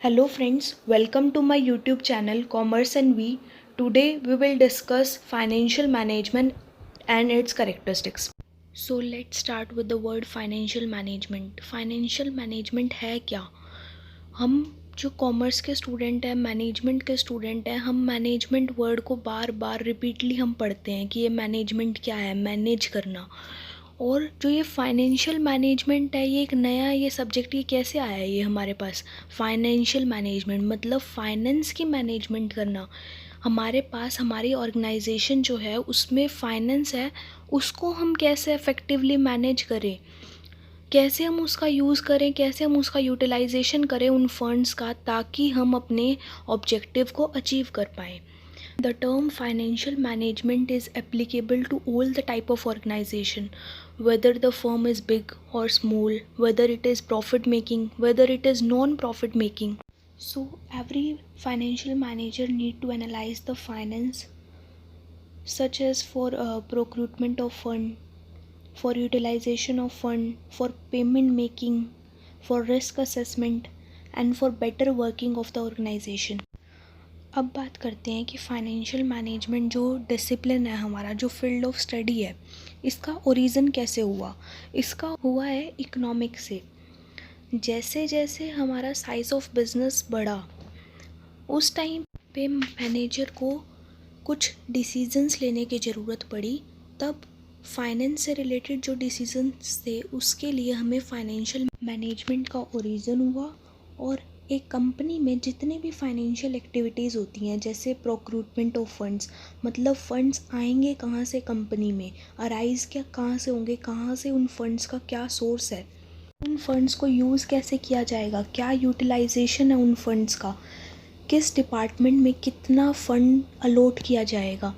Hello friends, welcome to my YouTube channel Commerce and We. Today we will discuss financial management and its characteristics. So let's start with the word financial management. Financial management है क्या? हम जो commerce के student हैं, management के student हैं, हम management word को बार बार रिपीटली हम पढ़ते हैं कि ये मैनेजमेंट क्या है, मैनेज करना। और जो ये फाइनेंशियल मैनेजमेंट है, ये एक नया ये सब्जेक्ट ये कैसे आया है ये हमारे पास। फाइनेंशियल मैनेजमेंट मतलब फाइनेंस की मैनेजमेंट करना। हमारे पास हमारी ऑर्गेनाइजेशन जो है उसमें फाइनेंस है, उसको हम कैसे इफ़ेक्टिवली मैनेज करें, कैसे हम उसका यूज़ करें, कैसे हम उसका यूटिलाइजेशन करें उन फंड्स का, ताकि हम अपने ऑब्जेक्टिव को अचीव कर पाएँ। The term financial management is applicable to all the type of organization, whether the firm is big or small, whether it is profit making, whether it is non-profit making. So every financial manager need to analyze the finance, such as for procurement of fund, for utilization of fund, for payment making, for risk assessment, and for better working of the organization. अब बात करते हैं कि financial management जो discipline है हमारा, जो field of study है, इसका ओरिजिन कैसे हुआ। इसका हुआ है इकोनॉमिक से। जैसे जैसे हमारा साइज़ ऑफ बिजनेस बढ़ा, उस टाइम पे मैनेजर को कुछ डिसीजंस लेने की ज़रूरत पड़ी। तब फाइनेंस से रिलेटेड जो डिसीजंस थे उसके लिए हमें फाइनेंशियल मैनेजमेंट का ओरिजिन हुआ। और एक कंपनी में जितने भी फाइनेंशियल एक्टिविटीज़ होती हैं, जैसे प्रोक्रूटमेंट ऑफ फंड्स, मतलब फ़ंड्स आएंगे कहाँ से कंपनी में, अराइज़ क्या कहाँ से होंगे, कहाँ से उन फंड्स का क्या सोर्स है, उन फंड्स को यूज़ कैसे किया जाएगा, क्या यूटिलाइजेशन है उन फंड्स का, किस डिपार्टमेंट में कितना फ़ंड अलॉट किया जाएगा,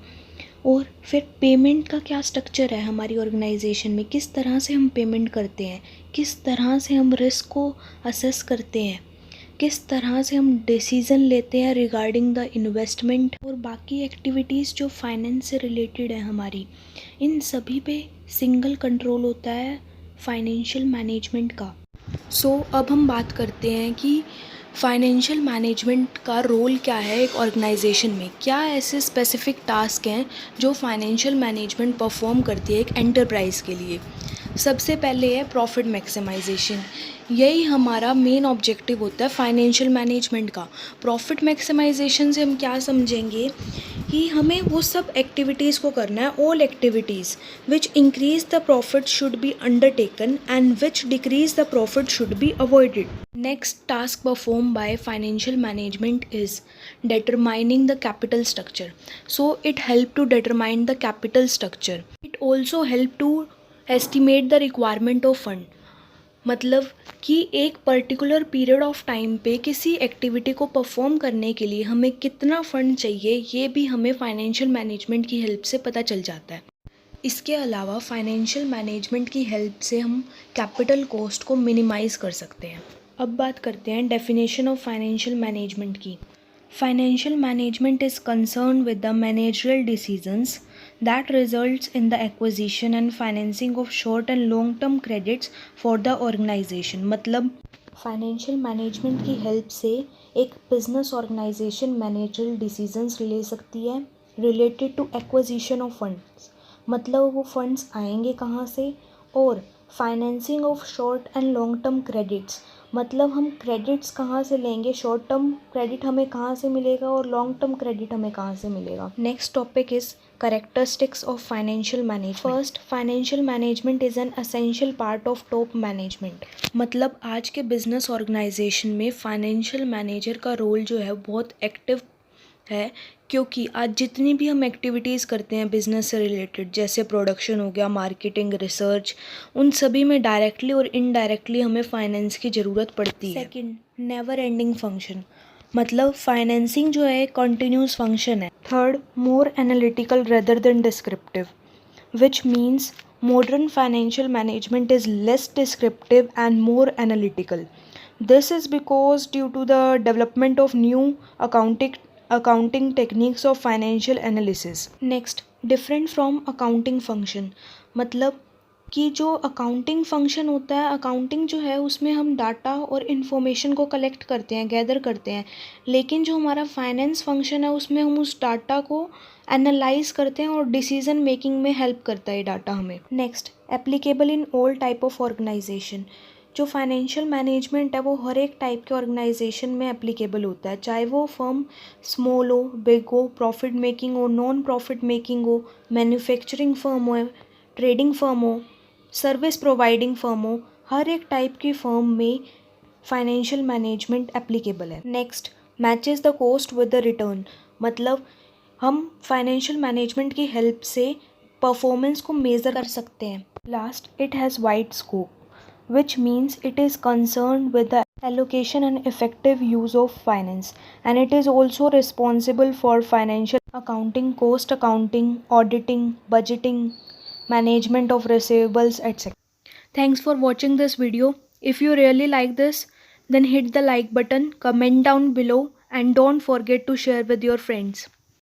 और फिर पेमेंट का क्या स्ट्रक्चर है हमारी ऑर्गेनाइजेशन में, किस तरह से हम पेमेंट करते हैं, किस तरह से हम रिस्क को असेस करते हैं, किस तरह से हम डिसीज़न लेते हैं रिगार्डिंग द इन्वेस्टमेंट और बाकी एक्टिविटीज़ जो फाइनेंस से रिलेटेड है हमारी, इन सभी पे सिंगल कंट्रोल होता है फाइनेंशियल मैनेजमेंट का। सो अब हम बात करते हैं कि फाइनेंशियल मैनेजमेंट का रोल क्या है एक ऑर्गेनाइजेशन में, क्या ऐसे स्पेसिफिक टास्क हैं जो फाइनेंशियल मैनेजमेंट परफॉर्म करती है एक एंटरप्राइज़ के लिए। सबसे पहले है प्रॉफिट मैक्सिमाइजेशन। यही हमारा मेन ऑब्जेक्टिव होता है फाइनेंशियल मैनेजमेंट का। प्रॉफिट मैक्सिमाइजेशन से हम क्या समझेंगे कि हमें वो सब एक्टिविटीज़ को करना है, all activities which increase the profit should be undertaken and which decrease the profit should be avoided. Next task perform by financial management is determining the capital structure. So it help to determine the capital structure. It also help to estimate the requirement of fund. मतलब कि एक particular period of time पे किसी activity को perform करने के लिए हमें कितना फ़ंड चाहिए, ये भी हमें फाइनेंशियल मैनेजमेंट की हेल्प से पता चल जाता है। इसके अलावा फाइनेंशियल मैनेजमेंट की हेल्प से हम कैपिटल कॉस्ट को मिनिमाइज़ कर सकते हैं। अब बात करते हैं डेफिनेशन ऑफ फाइनेंशियल मैनेजमेंट की। Financial management is concerned with the managerial decisions that results in the acquisition and financing of short and long term credits for the organization. मतलब फाइनेंशियल मैनेजमेंट की हेल्प से एक business organization managerial decisions ले सकती है related to acquisition of funds, मतलब वो funds आएंगे कहाँ से, और financing of short and long term credits, मतलब हम क्रेडिट्स कहाँ से लेंगे, शॉर्ट टर्म क्रेडिट हमें कहाँ से मिलेगा और लॉन्ग टर्म क्रेडिट हमें कहाँ से मिलेगा। Next topic is characteristics of financial management. First, financial management is an essential part of top management. मतलब आज के बिजनेस ऑर्गेनाइजेशन में फाइनेंशियल मैनेजर का रोल जो है बहुत एक्टिव है, क्योंकि आज जितनी भी हम एक्टिविटीज़ करते हैं बिज़नेस से रिलेटेड, जैसे प्रोडक्शन हो गया, मार्केटिंग, रिसर्च, उन सभी में डायरेक्टली और इनडायरेक्टली हमें फाइनेंस की ज़रूरत पड़ती है। सेकंड, नेवर एंडिंग फंक्शन, मतलब फाइनेंसिंग जो है कंटिन्यूस फंक्शन है। Third, more analytical rather than descriptive, which means modern financial management is less descriptive and more analytical. This is because due to the development of new accounting techniques of financial analysis. Next, different from accounting function, मतलब कि जो accounting function होता है, accounting जो है उसमें हम data और इन्फॉर्मेशन को कलेक्ट करते हैं, गैदर करते हैं, लेकिन जो हमारा फाइनेंस फंक्शन है उसमें हम उस डाटा को एनालाइज करते हैं और डिसीजन मेकिंग में हेल्प करता है डाटा हमें। Next, applicable in all type of organization. जो फाइनेंशियल मैनेजमेंट है वो हर एक टाइप के ऑर्गेनाइजेशन में एप्लीकेबल होता है, चाहे वो फर्म स्मॉल हो, बिग हो, प्रॉफिट मेकिंग हो, नॉन प्रॉफिट मेकिंग हो, मैन्युफैक्चरिंग फर्म हो, ट्रेडिंग फर्म हो, सर्विस प्रोवाइडिंग फर्म हो, हर एक टाइप की फर्म में फाइनेंशियल मैनेजमेंट एप्लीकेबल है। Next, matches the cost with the return. मतलब हम फाइनेंशियल मैनेजमेंट की हेल्प से परफॉर्मेंस को मेज़र कर सकते हैं। Last, it has wide scope which means it is concerned with the allocation and effective use of finance, and it is also responsible for financial accounting, cost accounting, auditing, budgeting, management of receivables, etc. Thanks for watching this video. If you really like this, then hit the like button, comment down below, and don't forget to share with your friends.